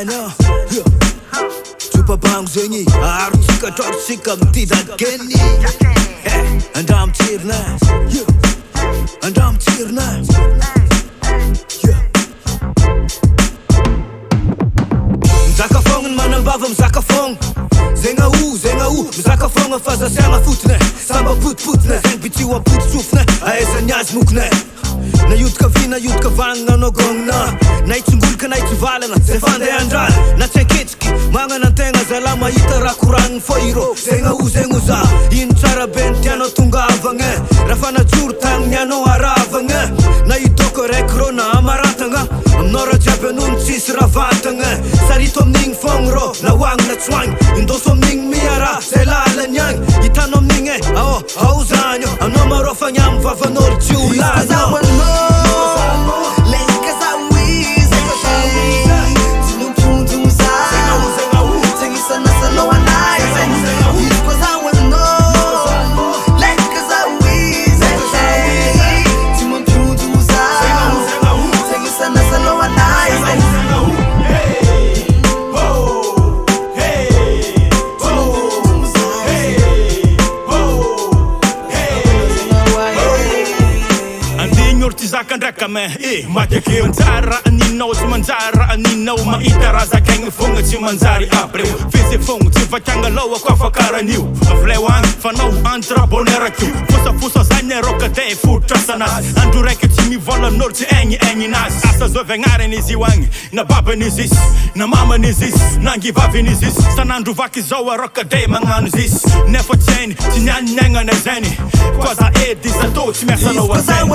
Sultano Chupa bang zengi Arusika torsika mtida geni Andam tirna Andam tirna Zakafong manang bavam zakafong Zenga u Zakafong faza sanga futne Samba put-putne Zeng bitiwa put-sufne Aesa nyaz mukne Na yutka vina yutka vanga no gongna Na itsungulka na itivalana Ze fande andral Na tsenketski Manga na tenga zalama ita rakurang foiro Zenga u za In tsara bentiano tunga avange Rafana jurtang nyano aravange Na itoko rekro na amaratanga Amnora jabe nun cis ravatanga Saritom ning fongro Na wang na tswang Indosom ning miara Selala nyang Itanom ninge Ao hauzanyo Anomaro fanyam vavanol ciulano Zakandraka me mateke manjara aninao tsy manjara aninao mahita raha zakaigny fogna tsy manjary aby reo fizy fogna tsy vakiagna loha ko afakaran'io avleo agny fanao entre bonheur akio fosafosa zany arokade fototrasanazy andro raiky tsy mivolan'olo tsy egniegnin'azy asa zovy agnaranizy io agny na baban'izy isy na maman'izy isy na angivavinizy isy sanandro vaky zao arokade magnano zisy nefa tsy hainy tsy nianignana zany koa za edy izy atô tsy miasanao azany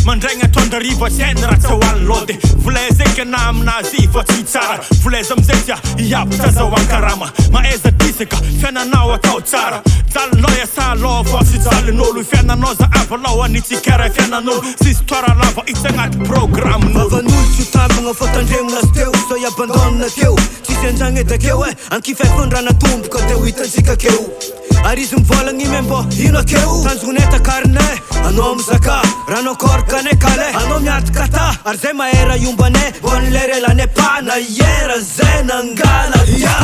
Mandraigna tondariva sen raha tsy hoalilody Volaiza eky na aminazy fa tsy tsara Volaiza amizay tia hiavitra zahoan-karama Maeza disaka fiainanao atao tsara Jalinao iasa aloha fa sy jalin'olo Fiainanao za avalao anitsikara fiainan'olo Sy histoire lava hitsy agnaty programin'olo Vavan'olo tsy tambagna fa tandremina teo So iabandonna teo Tsisy andragna edakeo Ankifaifondrana tomboka teo hitantsika keo Ary izy mivolagny membo ino akeo Tanjogneta karne Anao mizaka Ranao korkane kale Anao miatka ta Ary zay mahera iombane Vonlerelane pa Na iera zay nangala tia